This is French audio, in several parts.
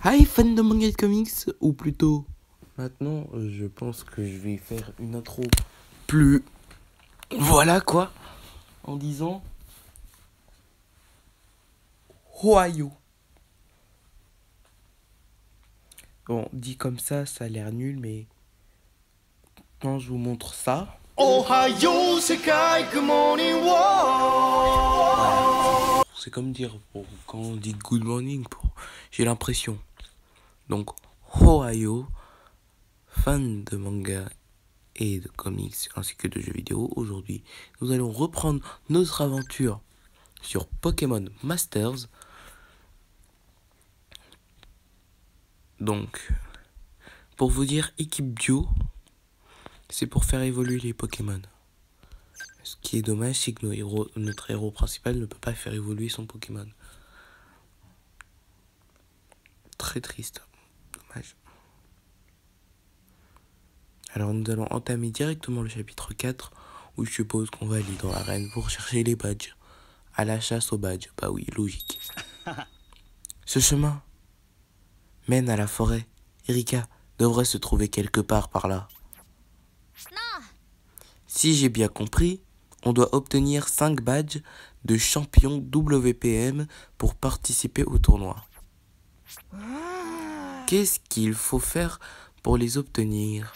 Hi fan de manga et de comics, ou plutôt maintenant je pense que je vais faire une intro plus voilà quoi en disant Ohio. Bon, dit comme ça a l'air nul, mais quand je vous montre ça, Ohio Sekai Good Morning World. c'est comme dire quand on dit good morning, j'ai l'impression. Donc Ohio, fan de manga et de comics ainsi que de jeux vidéo, aujourd'hui nous allons reprendre notre aventure sur Pokémon Masters. Donc, pour vous dire, équipe duo, c'est pour faire évoluer les Pokémon. Ce qui est dommage, c'est que notre héros principal ne peut pas faire évoluer son Pokémon. Très triste. Dommage. Alors nous allons entamer directement le chapitre 4, où je suppose qu'on va aller dans l'arène pour chercher les badges. À la chasse aux badges, bah oui, logique. Ce chemin mène à la forêt. Erika devrait se trouver quelque part par là. Si j'ai bien compris, on doit obtenir 5 badges de champion WPM pour participer au tournoi. Qu'est-ce qu'il faut faire pour les obtenir?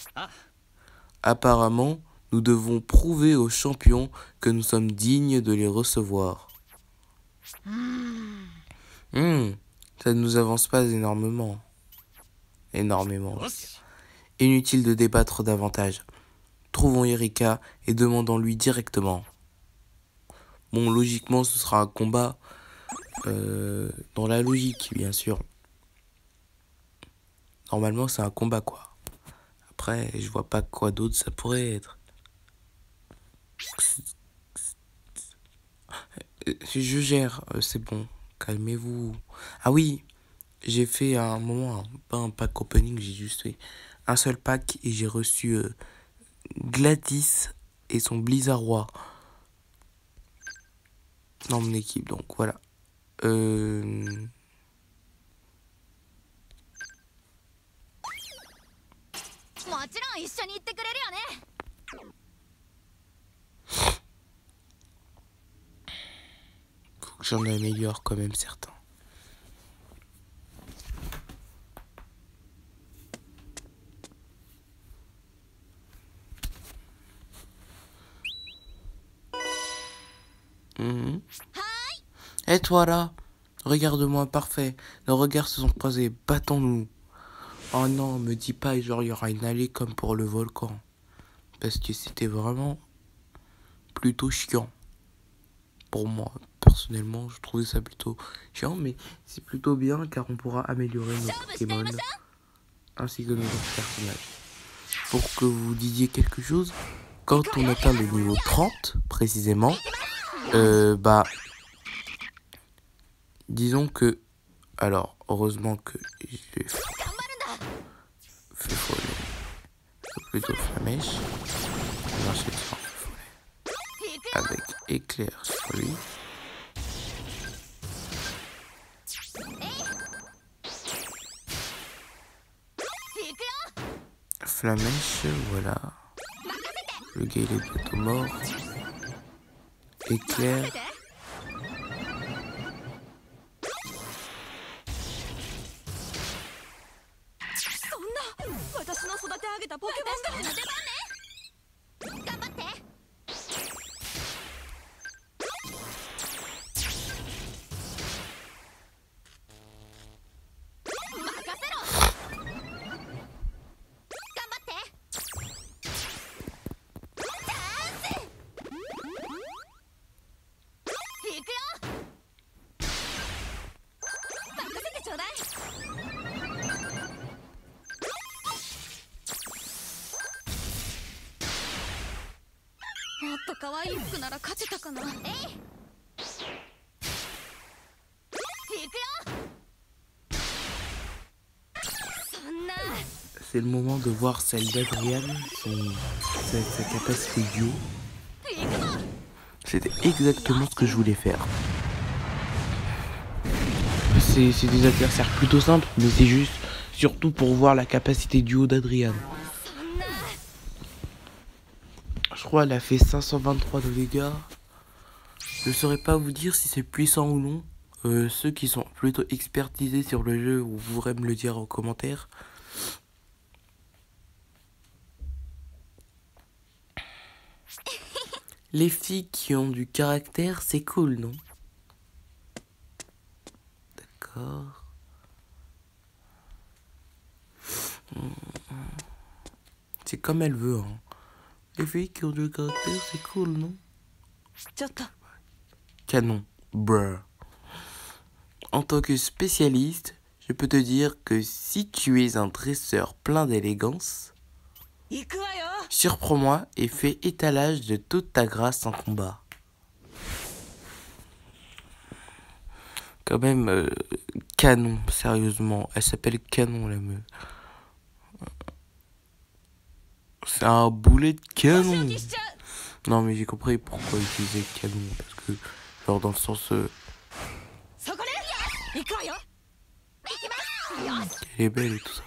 Apparemment, nous devons prouver aux champions que nous sommes dignes de les recevoir. Ça ne nous avance pas énormément. Inutile de débattre davantage. Trouvons Erika et demandons-lui directement. Bon, logiquement, ce sera un combat dans la logique, bien sûr. Normalement, c'est un combat, quoi. Après, je vois pas quoi d'autre ça pourrait être. Je gère, c'est bon. Calmez-vous. Ah oui, j'ai fait à un moment, pas un pack opening, j'ai juste fait un seul pack et j'ai reçu Gladys et son Blizzard dans mon équipe, donc voilà. Faut que j'en améliore quand même certains. Et toi là, regarde-moi, parfait. Nos regards se sont croisés, battons-nous. Oh non, me dis pas, genre il y aura une allée comme pour le volcan. Parce que c'était vraiment plutôt chiant. Pour moi, personnellement, je trouvais ça plutôt chiant, mais c'est plutôt bien car on pourra améliorer nos Pokémon ainsi que nos autres personnages. Pour que vous disiez quelque chose, quand on atteint le niveau 30 précisément, disons que, alors heureusement que j'ai fait follet, plutôt flamèche, on va ensuite faire follet avec éclair sur lui. Flamèche, voilà. Le gars il est bientôt mort. Éclair. C'est le moment de voir celle d'Adrian, sa capacité duo. C'était exactement ce que je voulais faire. c'est des adversaires plutôt simples, mais c'est juste surtout pour voir la capacité du haut d'Adrian. Je crois qu'elle a fait 523 de dégâts. Je saurais pas vous dire si c'est puissant ou non. Ceux qui sont plutôt expertisés sur le jeu, vous pourrez me le dire en commentaire. Les filles qui ont du caractère, c'est cool, non? D'accord. C'est comme elle veut, hein. Les filles qui ont du caractère, c'est cool, non? Canon. Bruh. En tant que spécialiste, je peux te dire que si tu es un dresseur plein d'élégance, surprends-moi et fais étalage de toute ta grâce en combat. Quand même, canon, sérieusement. Elle s'appelle Canon, la meuf. C'est un boulet de canon. Non, mais j'ai compris pourquoi utiliser canon. Parce que, genre, dans le sens... elle est belle et tout ça.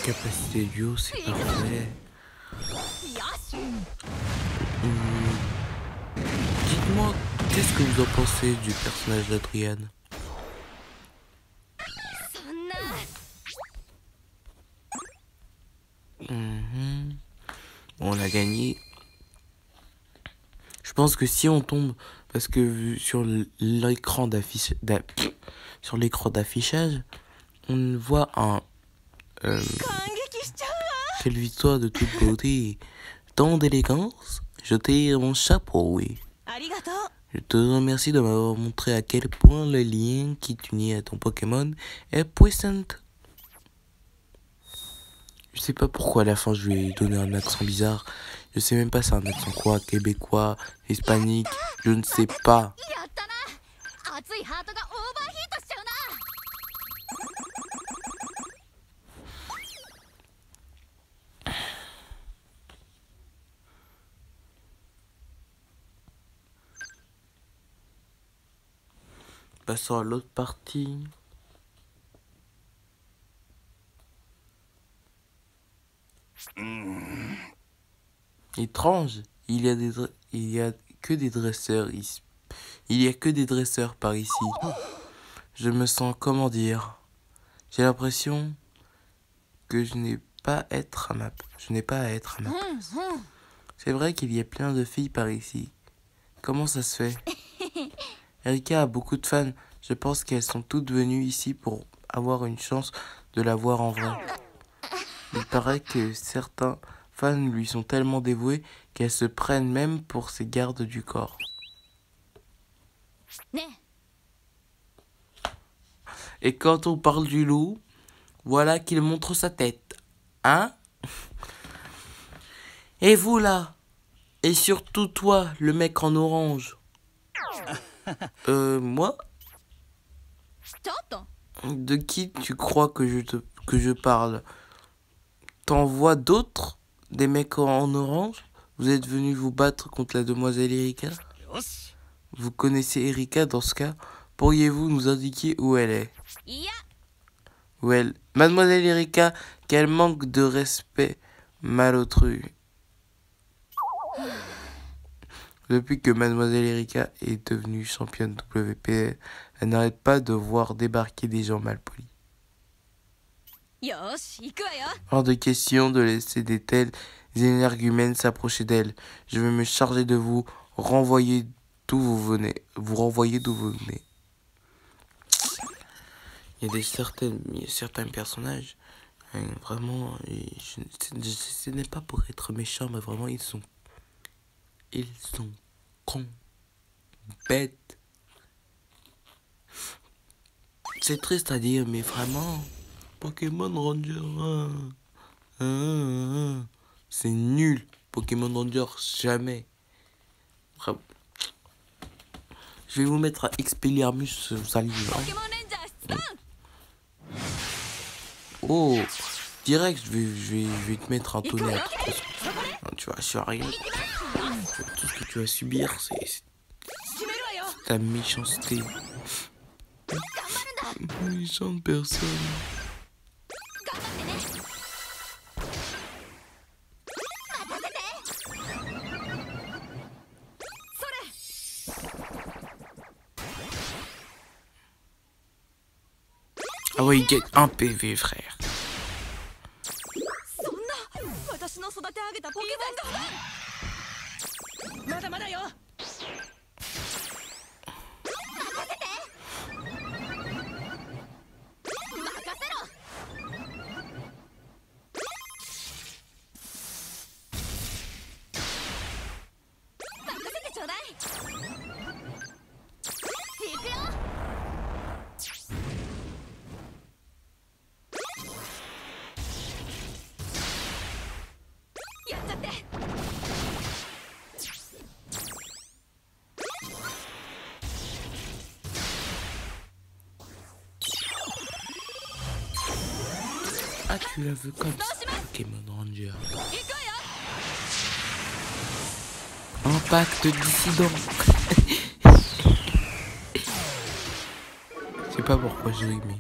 Capacité duo, c'est parfait. Dites-moi, qu'est-ce que vous en pensez du personnage d'Adrian? On a gagné. Je pense que si on tombe, parce que sur l'écran d'affichage, on voit un quelle victoire de toute beauté, tant d'élégance, je tire mon chapeau, oui. Je te remercie de m'avoir montré à quel point le lien qui t'unit à ton Pokémon est puissant. Je sais pas pourquoi à la fin je lui ai donné un accent bizarre. Je sais même pas c'est un accent quoi, québécois, hispanique, je ne sais pas. Passons à l'autre partie. Étrange, il y a que des dresseurs ici. Il y a que des dresseurs par ici. Je me sens, comment dire, j'ai l'impression que je n'ai pas à être à ma place. C'est vrai qu'il y a plein de filles par ici. Comment ça se fait? Erika a beaucoup de fans. Je pense qu'elles sont toutes venues ici pour avoir une chance de la voir en vrai. Il paraît que certains fans lui sont tellement dévoués qu'elles se prennent même pour ses gardes du corps. Et quand on parle du loup, voilà qu'il montre sa tête. Hein? Et vous là? Et surtout toi, le mec en orange. Moi? De qui tu crois que je parle? T'en vois d'autres? Des mecs en orange? Vous êtes venus vous battre contre la demoiselle Erika? Vous connaissez Erika dans ce cas? Pourriez-vous nous indiquer où elle est? Où elle... Mademoiselle Erika, quel manque de respect malotru. Depuis que Mademoiselle Erika est devenue championne WPL, elle n'arrête pas de voir débarquer des gens malpolis. Hors de question de laisser des tels énergumènes s'approcher d'elle. Je vais me charger de vous renvoyer d'où vous venez. Vous renvoyer d'où vous venez. Il y a certains personnages, vraiment, ce n'est pas pour être méchant, mais vraiment, ils sont cons, bêtes. C'est triste à dire, mais vraiment, Pokémon Ranger, c'est nul. Pokémon Ranger, jamais. Vraiment. Je vais vous mettre à Expelliarmus, vous allez voir. Oh, direct, je vais te mettre un tonnerre. Non, tu vas sur rien. Tout ce que tu vas subir, c'est ta méchanceté. Méchante personne. Ah ouais, il gagne un PV, frère. Ah, tu la veux comme ça, Pokémon Ranger. Impact dissident. Je sais pas pourquoi je ris, mais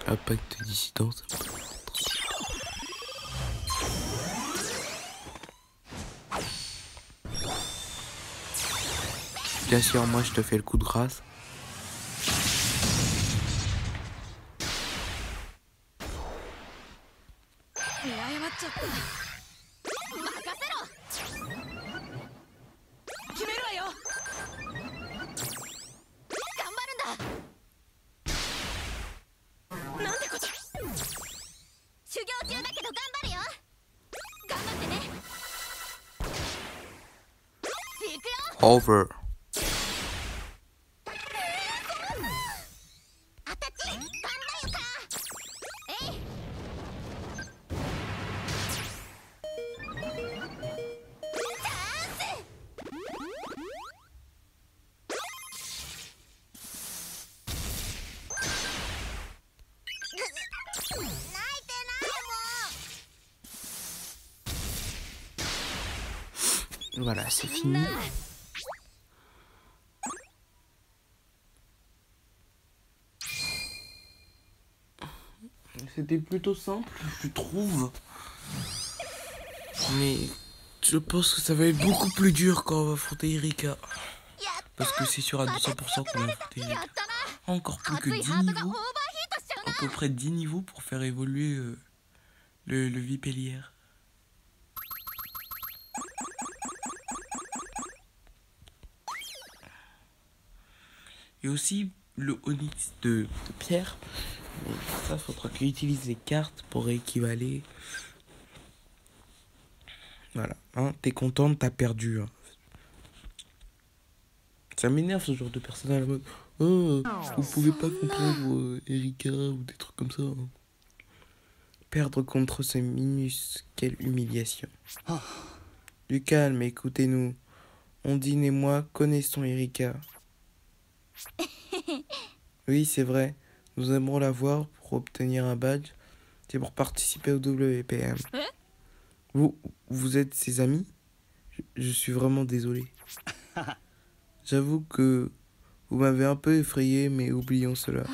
Impact dissident, ça me... Bien sûr, moi je te fais le coup de grâce. Over. Voilà, c'est fini. C'était plutôt simple, je trouve. Mais je pense que ça va être beaucoup plus dur quand on va affronter Erika. Parce que c'est sûr à 200% qu'on va affronter Erika. Encore plus que 10 niveaux. À peu près 10 niveaux pour faire évoluer le Vipellière. Et aussi le Onix de Pierre. Mais ça, faudra qu'il utilise les cartes pour équivaler. Voilà, hein, t'es contente, t'as perdu. Hein. Ça m'énerve ce genre de personne à la mode. Oh, vous pouvez pas comprendre Erika ou des trucs comme ça. Hein. Perdre contre ces minus, quelle humiliation. Du calme, écoutez-nous. Ondine et moi connaissons Erika. Oui, c'est vrai. Nous aimerons la voir pour obtenir un badge. C'est pour participer au WPM. Vous êtes ses amis? Je suis vraiment désolé. J'avoue que vous m'avez un peu effrayé, mais oublions cela.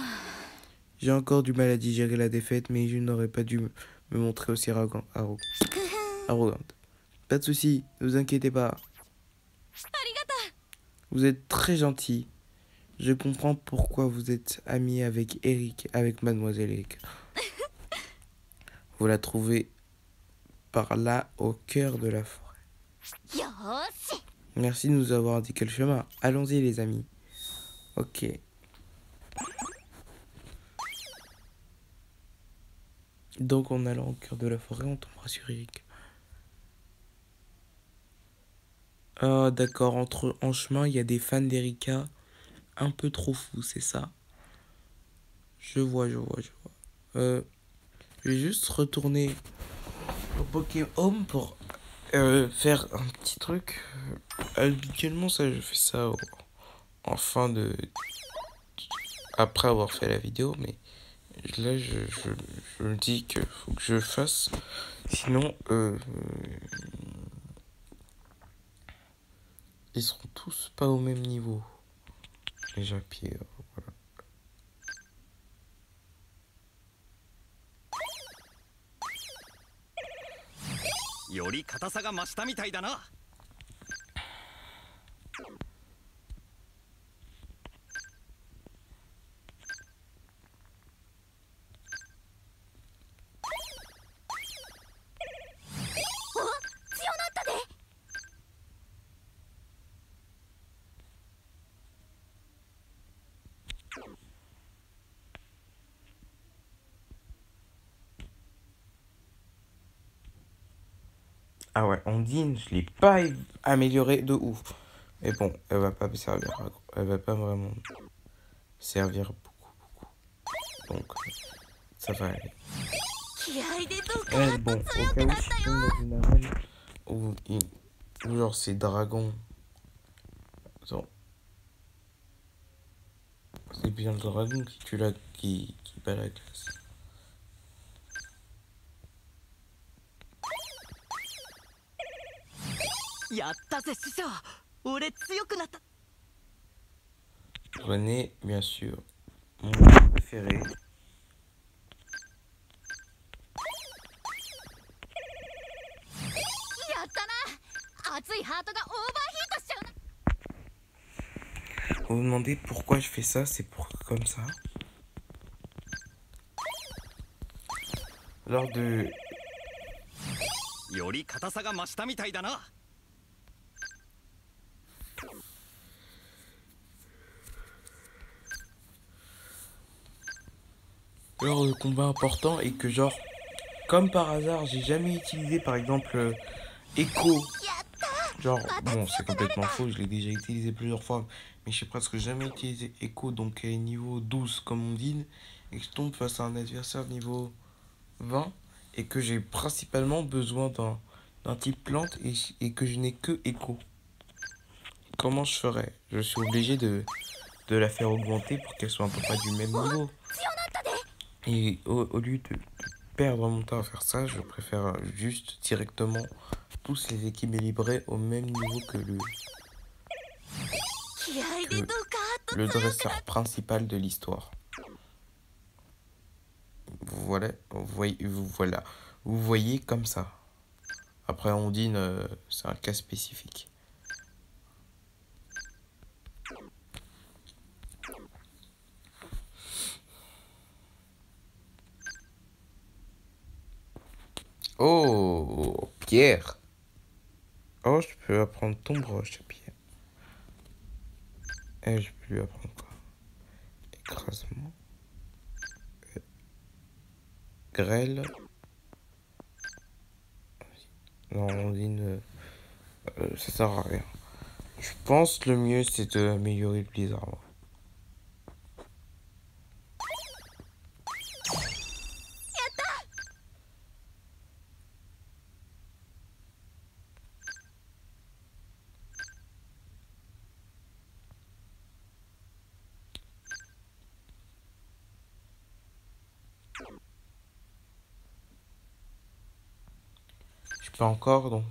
J'ai encore du mal à digérer la défaite, mais je n'aurais pas dû me montrer aussi arrogante. Pas de souci, ne vous inquiétez pas. Vous êtes très gentil. Je comprends pourquoi vous êtes ami avec Eric, avec Mademoiselle Eric. Vous la trouvez par là, au cœur de la forêt. Merci de nous avoir indiqué le chemin. Allons-y, les amis. Ok. Donc, en allant au cœur de la forêt, on tombera sur Eric. Ah, d'accord. En chemin, il y a des fans d'Erika un peu trop fous, c'est ça? Je vois. Je vais juste retourner au Pokémon pour faire un petit truc. Habituellement, ça, je fais ça en fin de... Après avoir fait la vidéo, mais là, je me dis qu'il faut que je le fasse. Sinon, ils seront tous pas au même niveau. Déjà, puis voilà. より硬さが増したみたいだな。Ah ouais, Ondine, je l'ai pas améliorée de ouf. Mais bon, elle va pas me servir. Elle va pas vraiment me servir beaucoup. Donc, ça va aller. Bon, au cas où je tombe dans une arène où genre c'est dragon. Attends. C'est bien le dragon qui tue qui bat la glace. やったぜ師匠、俺強くなった。 René, bien sûr, mon préféré. やったな。熱いハートがオーバーヒートしちゃうな。 Vous vous demandez pourquoi je fais ça? C'est pour comme ça. Lors de... より硬さが増したみたいだな。 Lors de combats importants et que genre, comme par hasard, j'ai jamais utilisé par exemple Echo. Genre, bon, c'est complètement faux, je l'ai déjà utilisé plusieurs fois, mais j'ai presque jamais utilisé Echo, donc niveau 12 comme on dit, et que je tombe face à un adversaire niveau 20, et que j'ai principalement besoin d'un type plante et que je n'ai que Echo. Comment je ferais? Je suis obligé de la faire augmenter pour qu'elle soit à peu près du même niveau. Et au lieu de perdre mon temps à faire ça, je préfère juste directement tous les équilibrer au même niveau que le dresseur principal de l'histoire. Voilà, vous voyez comme ça. Après Ondine, c'est un cas spécifique. Oh, Pierre. Oh, je peux apprendre ton broche, Pierre. Et je peux lui apprendre quoi? Écrasement. Grêle. Non, Ondine, ça sert à rien. Je pense que le mieux, c'est d'améliorer le blizzard. Je peux encore, donc.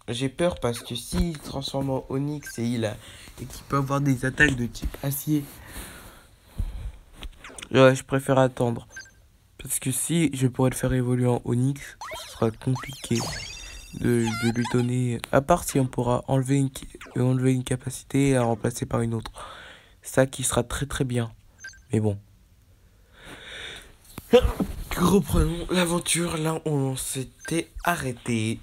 J'ai peur parce que s'il se transforme en Onyx et qu'il peut avoir des attaques de type acier, ouais, je préfère attendre. Parce que si je pourrais le faire évoluer en Onyx, ce sera compliqué de lui donner. À part si on pourra enlever une capacité et la remplacer par une autre. Ça qui sera très très bien. Mais bon. Reprenons l'aventure là où on s'était arrêté.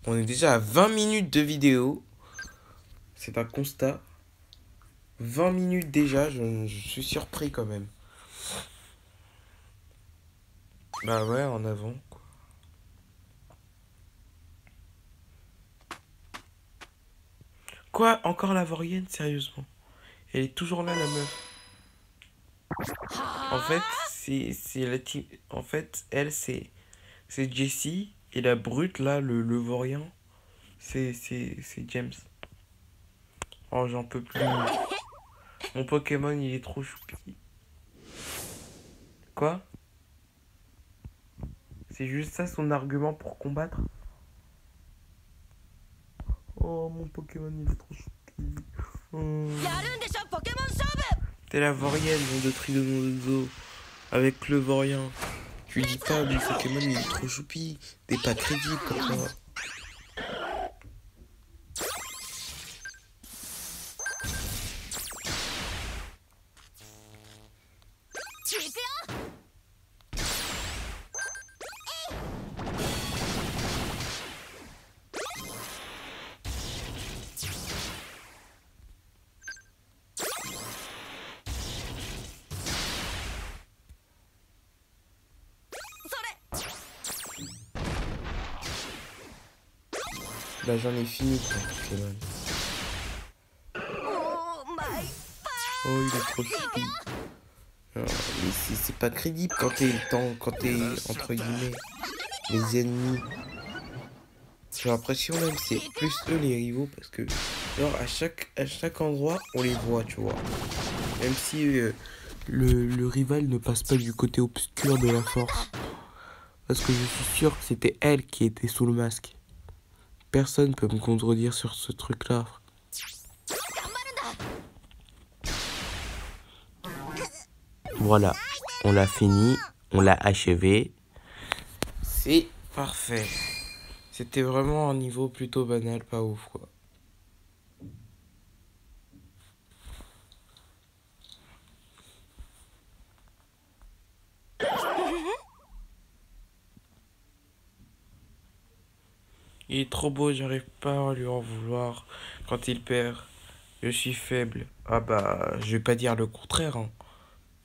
On est déjà à 20 minutes de vidéo. C'est un constat. 20 minutes déjà, je suis surpris quand même. Bah ouais, en avant, quoi. Quoi? Encore la vaurienne, sérieusement? Elle est toujours là, la meuf. En fait, c'est la team. En fait, elle, c'est Jessie. Et la brute, là, le vaurien, c'est James. Oh, j'en peux plus. Mon Pokémon, il est trop choupi. Quoi? C'est juste ça son argument pour combattre? Oh, mon Pokémon, il est trop choupi. Oh. T'es la vaurienne, nom de Tridomozo. Avec le vaurien. Tu dis pas, mon Pokémon, il est trop choupi. T'es pas crédible comme ça. Bah j'en ai fini quoi, Pokémon. Oh il est trop choupi. Mais c'est pas crédible quand t'es entre guillemets les ennemis. J'ai l'impression même c'est plus eux les rivaux parce que genre à chaque endroit on les voit tu vois. Même si le rival ne passe pas du côté obscur de la force. Parce que je suis sûr que c'était elle qui était sous le masque. Personne peut me contredire sur ce truc-là. Voilà, on l'a fini, on l'a achevé. C'est parfait. C'était vraiment un niveau plutôt banal, pas ouf quoi. Il est trop beau, j'arrive pas à lui en vouloir quand il perd. Je suis faible. Ah bah, je vais pas dire le contraire, hein.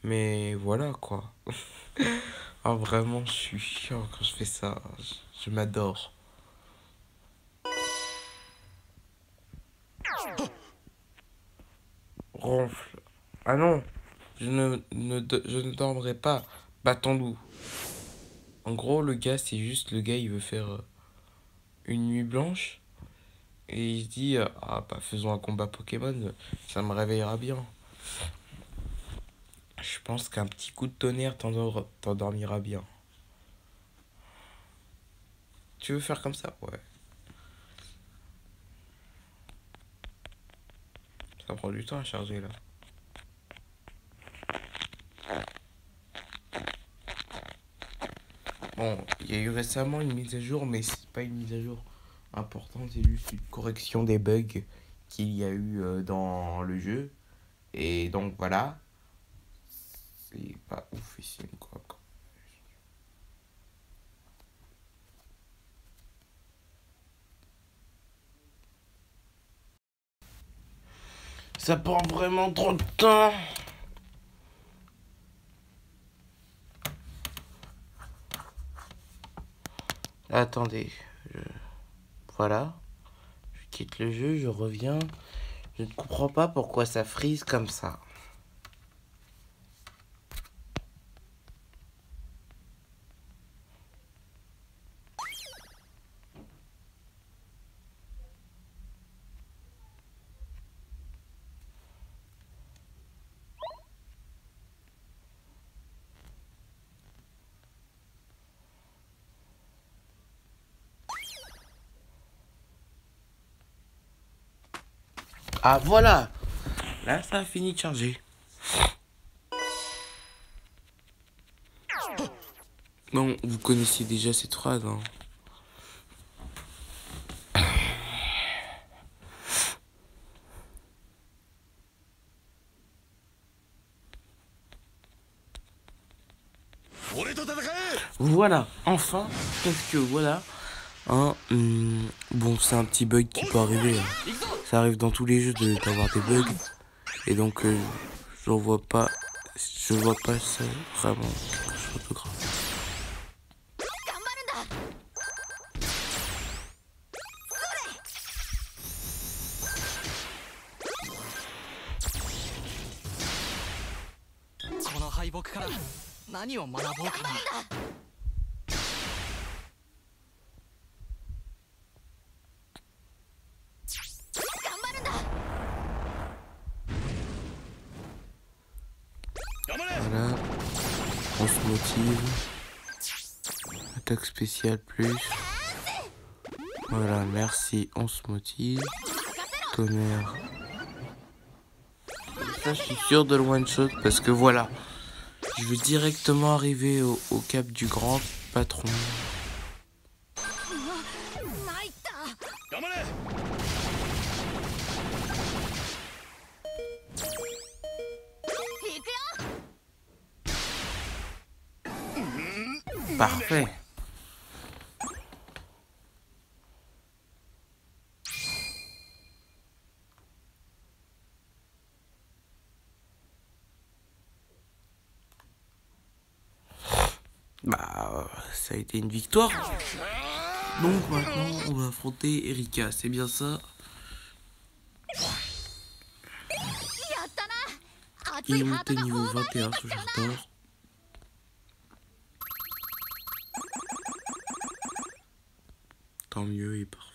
Mais voilà quoi. Ah vraiment, je suis chiant quand je fais ça. Je m'adore. Ronfle. Ah non, je ne dormirai pas. Battons-nous. En gros, le gars, c'est juste le gars, il veut faire une nuit blanche. Et il se dit, ah bah faisons un combat Pokémon, ça me réveillera bien. Je pense qu'un petit coup de tonnerre t'endormira bien. Tu veux faire comme ça? Ouais. Ça prend du temps à charger là. Bon, il y a eu récemment une mise à jour, mais c'est pas une mise à jour importante, c'est juste une correction des bugs qu'il y a eu dans le jeu. Et donc voilà, c'est pas oufissime quoi. Ça prend vraiment trop de temps. Attendez, voilà, je quitte le jeu, je reviens. Je ne comprends pas pourquoi ça freeze comme ça. Ah voilà. Là, ça a fini de charger. Bon, vous connaissiez déjà cette phrase, hein. Voilà, enfin, parce que voilà, hein, bon, c'est un petit bug qui peut arriver, hein. Ça arrive dans tous les jeux d'avoir des bugs, et donc je vois pas ça vraiment quelque chose de grave. この敗北から何を学ぼうかな。Voilà, on se motive. Attaque spéciale plus. Voilà, merci, on se motive. Tonnerre. Ça, je suis sûr de le one shot parce que voilà, je vais directement arriver au cap du grand patron. Parfait. Bah, ça a été une victoire. Donc maintenant, on va affronter Erika, c'est bien ça? Il est monté niveau 21 ce joueur. Tant mieux, il est parfait.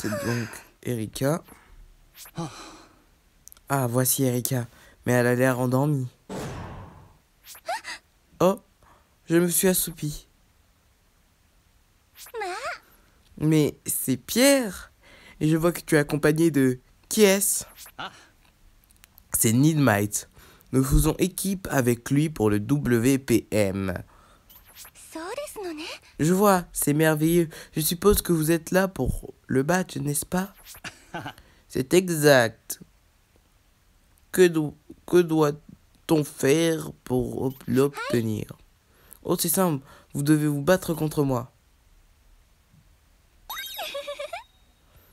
C'est donc Erika. Ah, voici Erika. Mais elle a l'air endormie. Oh, je me suis assoupie. Mais c'est Pierre. Et je vois que tu es accompagné de... Qui est-ce? C'est Nidmite. Nous faisons équipe avec lui pour le WPM. Je vois, c'est merveilleux. Je suppose que vous êtes là pour le badge, n'est-ce pas? C'est exact. Que doit-on faire pour l'obtenir? Oh, c'est simple. Vous devez vous battre contre moi.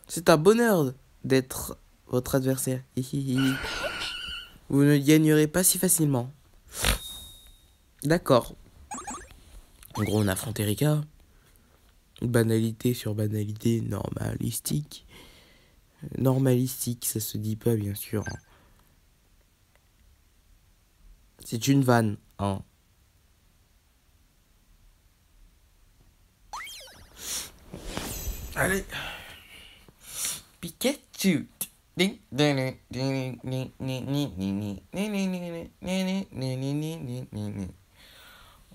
C'est un bonheur d'être votre adversaire. Vous ne gagnerez pas si facilement. D'accord. En gros, on affronte Erika. Banalité sur banalité normalistique. Normalistique, ça se dit pas, bien sûr. C'est une vanne, hein. Allez. Pikachu.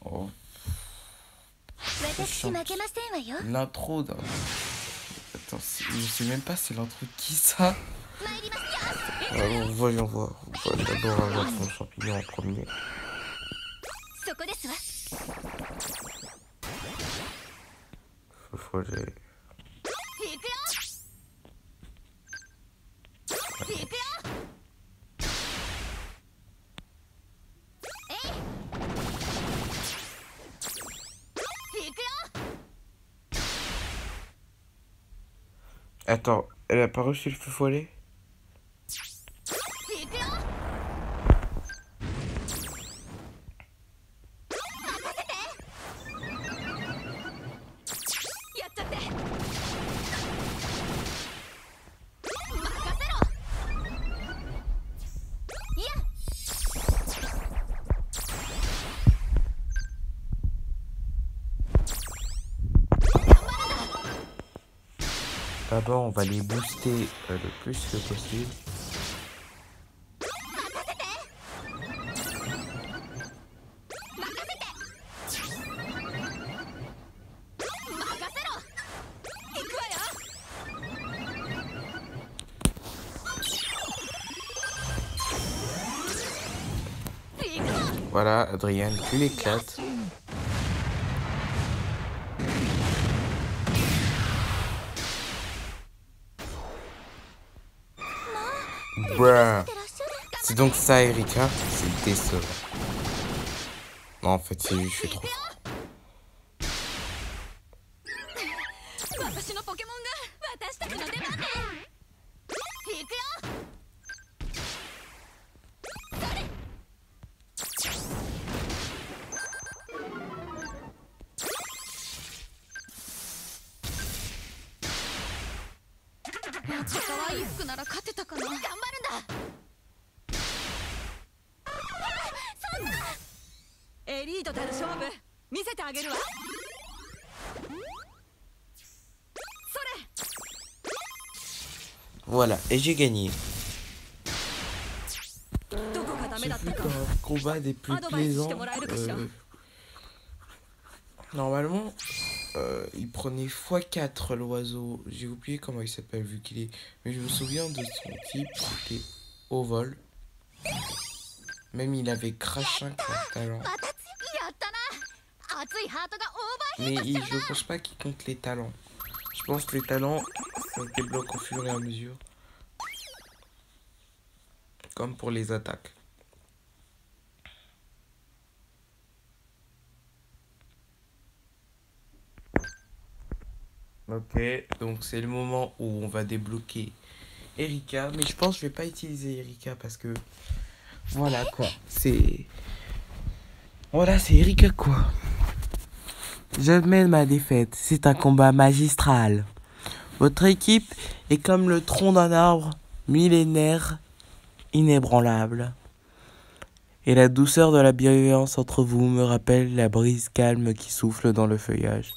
Oh. L'intro d'un... Attends, je sais même pas c'est l'intro de qui ça. Alors, voyons voir. On va d'abord avoir son champignon en premier. Faut aller... Attends, elle a pas reçu le feu follet? D'abord, on va les booster le plus que possible. Voilà, Adrien, tu l'éclates. Bruh. C'est donc ça, Erika? C'est décevant. Non, en fait, c'est juste, je suis trop fort. 私のポケモンが私たちの出番ね。行くよ。もっと可愛い服なら勝てたかな。頑張るんだ。そんな。エリートたる勝負見せてあげるわ。 Voilà, et j'ai gagné. Ce fut un combat des plus plaisants. Normalement, il prenait x4 l'oiseau. J'ai oublié comment il s'appelle vu qu'il est... Mais je me souviens de son type, c'était au vol. Même il avait crash 5 talent. Mais je pense pas qu'il compte les talents. Je pense que les talents, ça se débloque au fur et à mesure. Comme pour les attaques. Ok, donc c'est le moment où on va débloquer Erika. Mais je pense que je vais pas utiliser Erika parce que... Voilà quoi, c'est... Voilà, c'est Erika quoi. J'admets ma défaite, c'est un combat magistral. Votre équipe est comme le tronc d'un arbre millénaire, inébranlable. Et la douceur de la bienveillance entre vous me rappelle la brise calme qui souffle dans le feuillage.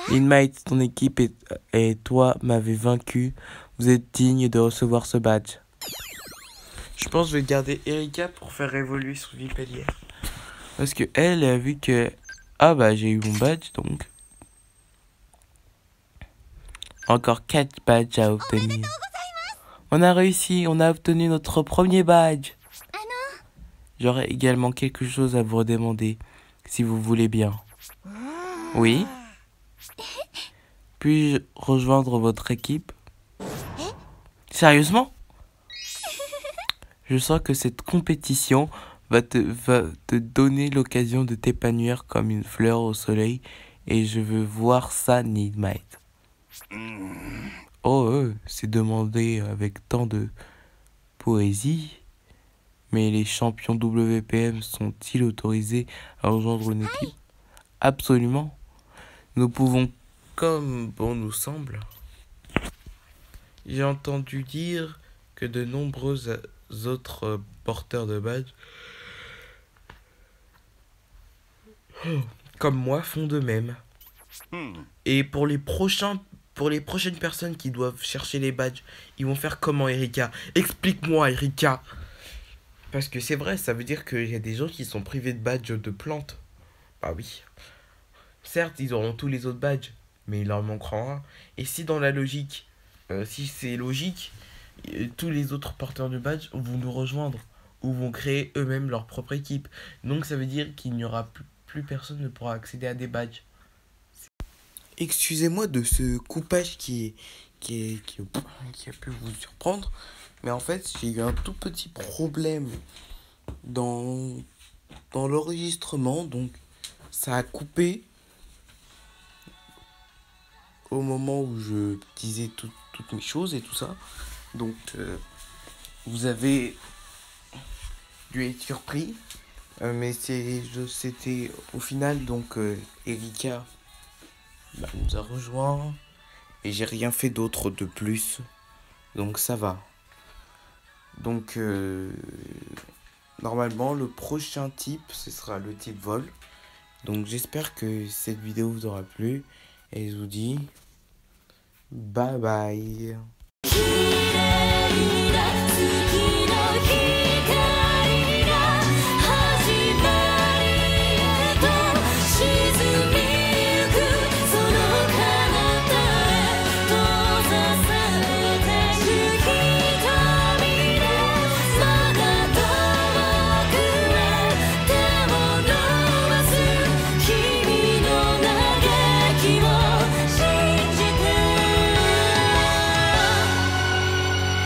Inmate, ton équipe et toi m'avez vaincu. Vous êtes digne de recevoir ce badge. Je pense que je vais garder Erika pour faire évoluer son Vipellier. Parce que elle a vu que... Ah bah j'ai eu mon badge donc. Encore 4 badges à obtenir. On a réussi, on a obtenu notre premier badge. J'aurais également quelque chose à vous demander, si vous voulez bien. Oui? Puis-je rejoindre votre équipe? Sérieusement? Je sens que cette compétition va te donner l'occasion de t'épanouir comme une fleur au soleil et je veux voir ça, Nidmite. Oh, c'est demandé avec tant de poésie. Mais les champions WPM sont-ils autorisés à rejoindre une équipe? Absolument. Nous pouvons comme bon nous semble. J'ai entendu dire que de nombreux autres porteurs de badges comme moi font de même. Et pour les prochaines personnes qui doivent chercher les badges, ils vont faire comment, Erika? Explique-moi, Erika. Parce que c'est vrai, ça veut dire qu'il y a des gens qui sont privés de badges de plantes. Bah oui. Certes, ils auront tous les autres badges, mais il leur manquera un. Et si dans la logique, si c'est logique, tous les autres porteurs de badges vont nous rejoindre ou vont créer eux-mêmes leur propre équipe. Donc ça veut dire qu'il n'y aura plus personne ne pourra accéder à des badges. Excusez-moi de ce coupage qui a pu vous surprendre, mais en fait j'ai eu un tout petit problème dans l'enregistrement, donc ça a coupé au moment où je disais toutes mes choses et tout ça. Donc vous avez dû être surpris, mais c'était au final donc Erika nous a rejoint et j'ai rien fait d'autre de plus, donc ça va. Donc normalement le prochain type ce sera le type vol. Donc j'espère que cette vidéo vous aura plu et je vous dis Bye bye.